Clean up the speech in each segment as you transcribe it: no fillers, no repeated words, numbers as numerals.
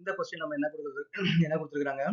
இந்த கொஸ்டின் நம்ம என்ன கொடுத்துருக்காங்க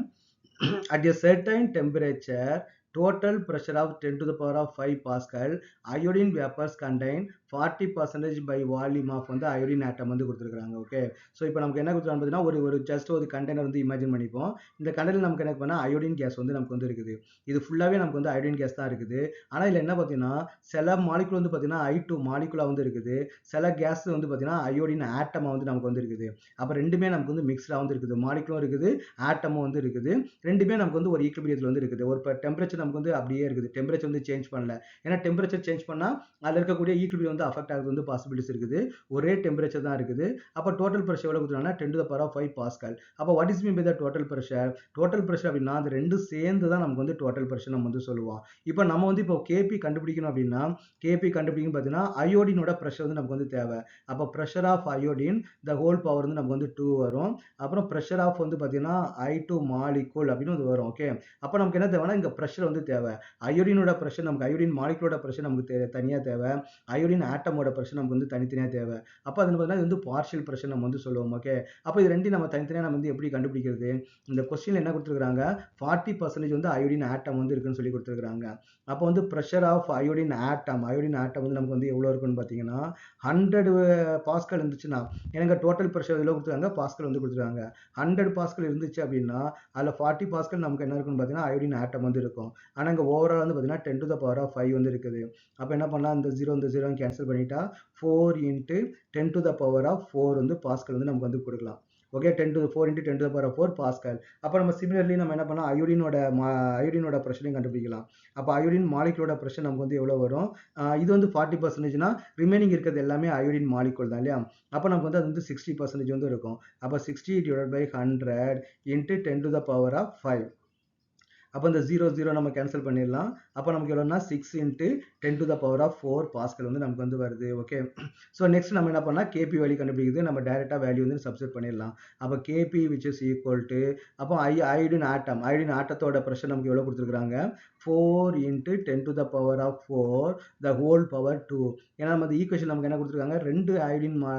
at a certain temperature total pressure of 10 to the power of 5 pascal iodine vapors contain 40% by volume of வந்து iodine atom வந்து கொடுத்துருக்காங்க. ஓகே, ஸோ இப்போ நமக்கு என்ன கொடுத்துருக்காங்க பார்த்தீங்கன்னா ஒரு ஜஸ்ட் ஒரு கண்டெய்னர் வந்து இமேஜின் பண்ணிப்போம். இந்த கண்டெய்னர் நமக்கு என்ன பண்ணால் அயோடின் கேஸ் வந்து நமக்கு வந்து இருக்குது. இது ஃபுல்லாகவே நமக்கு வந்து அயோடின் கேஸ் தான் இருக்குது. ஆனால் இதில் என்ன பார்த்தீங்கன்னா சில மாலிகுல் வந்து பார்த்தீங்கன்னா I2 மாலிகுலாக வந்து இருக்குது, சில கேஸ் வந்து பார்த்தீங்கன்னா அயோடின் ஆட்டமாக வந்து நமக்கு வந்து இருக்குது. அப்போ ரெண்டுமே நமக்கு வந்து மிக்ஸ்டாக வந்து இருக்குது, மாலிகுலும் இருக்குது ஆட்டமும் வந்து இருக்குது. ரெண்டுமே நமக்கு வந்து ஒரு ஈக்குலிபிரியத்தில் வந்து இருக்குது. ஒரு டெம்பரேச்சர் நமக்கு வந்து அப்படியே இருக்குது, டெம்பரேச்சர் வந்து சேஞ்ச் பண்ணல. ஏன்னா டெம்பரேச்சர் சேஞ்ச் பண்ணால் அதில் இருக்கக்கூடிய ஈக்குலிபிரியம் வந்து அஃபெக்ட் ஆகிறது வந்து பாசிபிலிட்டிஸ் இருக்குது. ஒரே டெம்பரேச்சர் தான் இருக்குது. அப்போ டோட்டல் ப்ரெஷர் எவ்வளோ கொடுத்துருக்காங்கன்னா 10 to the power of 5 pascal. அப்போ what is mean by the total pressure? Total pressure அப்படின்னா அது ரெண்டு சேர்ந்து தான் நமக்கு வந்து டோட்டல் ப்ரெஷர் நம்ம வந்து சொல்லுவோம். இப்போ நம்ம வந்து இப்போ கேபி கண்டுபிடிக்கணும் அப்படின்னா கேபி கண்டுபிடிக்கணும் பார்த்தீங்கன்னா அயோடினோட ப்ரெஷர் வந்து நமக்கு வந்து தேவை. அப்போ pressure of iodine the whole power வந்து நமக்கு வந்து 2 வரும். அப்புறம் ப்ரெஷர் ஆஃப் வந்து பார்த்தீங்கன்னா I2 மாலிகுல் அப்படின்னு வந்து வரும். ஓகே, அப்போ நமக்கு என்ன தேவைன்னா இங்கே ப்ரெஷர் வந்து தேவை. அயோடினோட ப்ரெஷர் நமக்கு அயோடின் மாலிகுலோட ப்ரெஷர் நமக்கு தனியாக தேவை, அயோடின் ஆட்டமோட ப்ரெஷர் நமக்கு வந்து தனித்தனியாக தேவை. அப்போ அது பார்த்தீங்கன்னா இது வந்து பார்ஷியல் ப்ரெஷர் நம்ம வந்து சொல்லுவோம். ஓகே, அப்போ இது ரெண்டையும் நம்ம தனித்தனியாக நம்ம வந்து எப்படி கண்டுபிடிக்கிறது? இந்த கொஸ்டின் என்ன கொடுத்துருக்காங்க 40% வந்து அயோடின் ஆட்டம் வந்து இருக்குன்னு சொல்லி கொடுத்துருக்காங்க. அப்போ வந்து ப்ரெஷர் ஆஃப் அயோடின் ஆட்டம் வந்து நமக்கு வந்து எவ்வளோ இருக்குன்னு பார்த்தீங்கன்னா 100 பாஸ்கல் இருந்துச்சுன்னா, எனக்கு டோட்டல் ப்ரெஷர் இதில் கொடுத்துருக்காங்க, பாஸ்கல் வந்து கொடுத்துருக்காங்க. 100 பாஸ்கல் இருந்துச்சு அப்படின்னா அதில் 40 பாஸ்கல் நமக்கு என்ன இருக்குன்னு பார்த்தீங்கன்னா அயோடின் ஆட்டம் வந்து இருக்கும். ஆனால் இங்கே ஓவரால் வந்து பார்த்தீங்கன்னா 10 to the power of 5 வந்து இருக்குது. அப்போ என்ன பண்ணலாம், இந்த 0 கேன்சல் பண்ணிட்டா 4 into 10 to the power of 4 வந்து பாஸ்கல் வந்து நமக்கு வந்து கொடுக்கலாம். Okay, 4 into 10 to the power of 4 pascal. அப்போ நம்ம சிமிலர்லி நம்ம என்ன பண்ணலாம் அயோடினோட ப்ரெஷரையும் கண்டுபிடிக்கலாம். அப்போ அயோடின் மாலிகுலோட ப்ரெஷர் நமக்கு வந்து எவ்வளோ வரும்? இது வந்து 40%னா ரிமைனிங் இருக்கிறது எல்லாமே அயோடின் மாலிகுல் தான் இல்லையா? அப்போ நமக்கு வந்து அது வந்து 60% வந்து இருக்கும். அப்போ 60 divided by 100 into 10 to the power of 5. அப்போ இந்த 0 நம்ம கேன்சல் பண்ணிடலாம். அப்போ நமக்கு எவ்வளோனா 6 into 10 to the power of 4 pascal வந்து நமக்கு வந்து வருது. ஓகே, ஸோ நெக்ஸ்ட் நம்ம என்ன பண்ணலாம், கேபி வேல்யூ கண்டுபிடிக்கிறது. நம்ம டைரெக்டாக வேல்யூ வந்து சப்ஸ்டிட் பண்ணிடலாம். அப்போ KP which is equal to அப்போ அயோடின் ஆட்டத்தோட ப்ரெஷர் நமக்கு எவ்வளோ கொடுத்துருக்காங்க 4 into 10 to the power of 4 the whole power 2. ஏன்னா நம்ம இந்த ஈக்குவேஷன் நமக்கு என்ன கொடுத்துருக்காங்க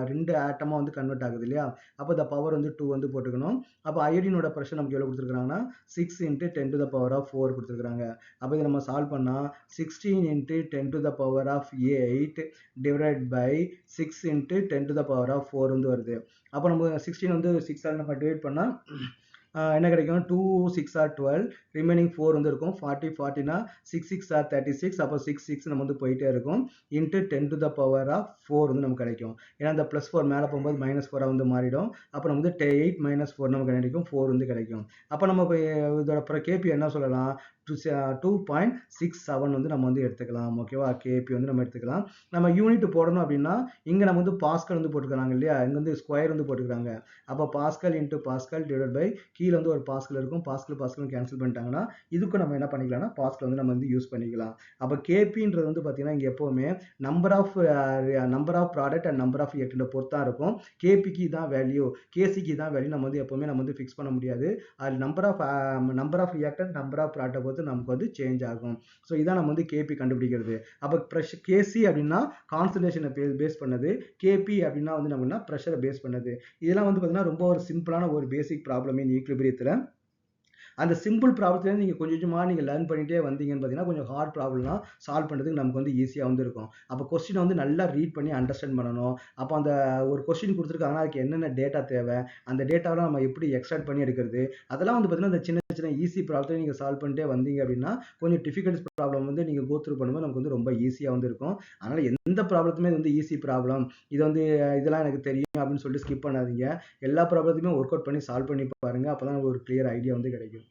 ரெண்டு ஆட்டமாக வந்து கன்வெர்ட் ஆகுது இல்லையா? அப்போ இந்த பவர் வந்து 2 வந்து போட்டுக்கணும். அப்போ அயோடினோட ப்ரெஷர் நமக்கு எவ்வளோ கொடுத்துருக்காங்கன்னா 6 into 10 to the power of 4 கொடுத்துருக்காங்க. அப்போ இதை நம்ம சால்வ் பண்ணால் 16 into 10 to the power of 8 divided by 6 into 10 to the power of 4 வந்து வருது. அப்போ நம்ம 16 வந்து 6 நம்ம டிவைட் பண்ணால் என்ன கிடைக்கும் 2 6 are 12, ரிமைனிங் 4 வந்து இருக்கும். 40னா 6 6 are 36. அப்போ 6 நம்ம வந்து போயிட்டே இருக்கும் into 10 to the power of 4 வந்து நமக்கு கிடைக்கும். ஏன்னா இந்த +4 மேலே போகும்போது -4 வந்து மாறிடும். அப்போ நம்ம வந்து 8 - 4 நமக்கு கிடைக்கும், 4 வந்து கிடைக்கும். அப்போ நம்ம இதோட கேபி என்ன சொல்லலாம் 2.67 வந்து நம்ம வந்து எடுத்துக்கலாம். ஓகேவா, கேபி வந்து நம்ம எடுத்துக்கலாம். நம்ம யூனிட் போடணும் அப்படின்னா இங்கே நம்ம வந்து பாஸ்கல் வந்து போட்டுக்கிறாங்க இல்லையா, இங்கே வந்து ஸ்கொயர் வந்து போட்டுக்கிறாங்க. அப்போ pascal into pascal divide by கீழே வந்து ஒரு பாஸ்கல் இருக்கும், பாஸ்கல் கேன்சல் பண்ணிட்டாங்கன்னா இதுக்கும் நம்ம என்ன பண்ணிக்கலாம்னா பாஸ்கல் வந்து நம்ம வந்து யூஸ் பண்ணிக்கலாம். அப்போ கேபின்றது வந்து பார்த்தீங்கன்னா இங்கே எப்போவுமே number of product and number of reactant பொறுத்தா இருக்கும். கேபிக்கு தான் வேல்யூ, கேசிக்கு தான் வேல்யூ நம்ம வந்து எப்போவுமே நம்ம வந்து ஃபிக்ஸ் பண்ண முடியாது. அது number of reactant number of product பொறுத்து நமக்கு வந்து சேஞ்ச் ஆகும். ஸோ இதான் நம்ம வந்து கேபி கண்டுபிடிக்கிறது. அப்போ கேசி அப்படின்னா கான்சன்ட்ரேஷனை பேஸ் பண்ணது, கேபி அப்படின்னா வந்து நம்ம ப்ரெஷரை பேஸ் பண்ணது. இதெல்லாம் வந்து பார்த்தீங்கன்னா ரொம்ப ஒரு சிம்பிளான ஒரு பேசிக் ப்ராப்ளம் இந்த ஈக்குலிபிரியத்தில். அந்த சிம்பிள் ப்ராப்ளத்துல நீங்கள் கொஞ்சமாக நீங்கள் லேர்ன் பண்ணிட்டே வந்தீங்கன்னு பார்த்தீங்கன்னா கொஞ்சம் ஹார்ட் ப்ராப்ளம்லாம் சால்வ் பண்ணுறதுக்கு நமக்கு வந்து ஈஸியாக வந்து இருக்கும். அப்போ கொஸ்டினை வந்து நல்லா ரீட் பண்ணி அண்டர்ஸ்டாண்ட் பண்ணணும். அப்போ அந்த ஒரு கொஸ்டின் கொடுத்துருக்காங்கன்னா அதுக்கு என்னென்ன டேட்டா தேவை, அந்த டேட்டாவெலாம் நம்ம எப்படி எக்ஸ்ட்ராக்ட் பண்ணி எடுக்கிறது, அதெல்லாம் வந்து பார்த்தீங்கன்னா இந்த சின்ன சின்ன ஈஸி ப்ராப்ளத்தை நீங்கள் சால்வ் பண்ணிட்டே வந்தீங்க அப்படின்னா கொஞ்சம் டிஃபிகல்ட் ப்ராப்ளம் வந்து நீங்கள் கோ த்ரூ பண்ணும்போது நமக்கு வந்து ரொம்ப ஈஸியாக வந்து இருக்கும். அதனால் எந்த ப்ராப்ளத்துமே வந்து ஈஸி ப்ராப்ளம் இது வந்து இதெல்லாம் எனக்கு தெரியும் அப்படின்னு சொல்லிட்டு ஸ்கிப் பண்ணாதீங்க. எல்லா ப்ராப்ளத்தையுமே ஒர்க் அவுட் பண்ணி சால்வ் பண்ணி பாருங்கள். அப்போ தான் ஒரு கிளியர் ஐடியா வந்து கிடைக்கும்.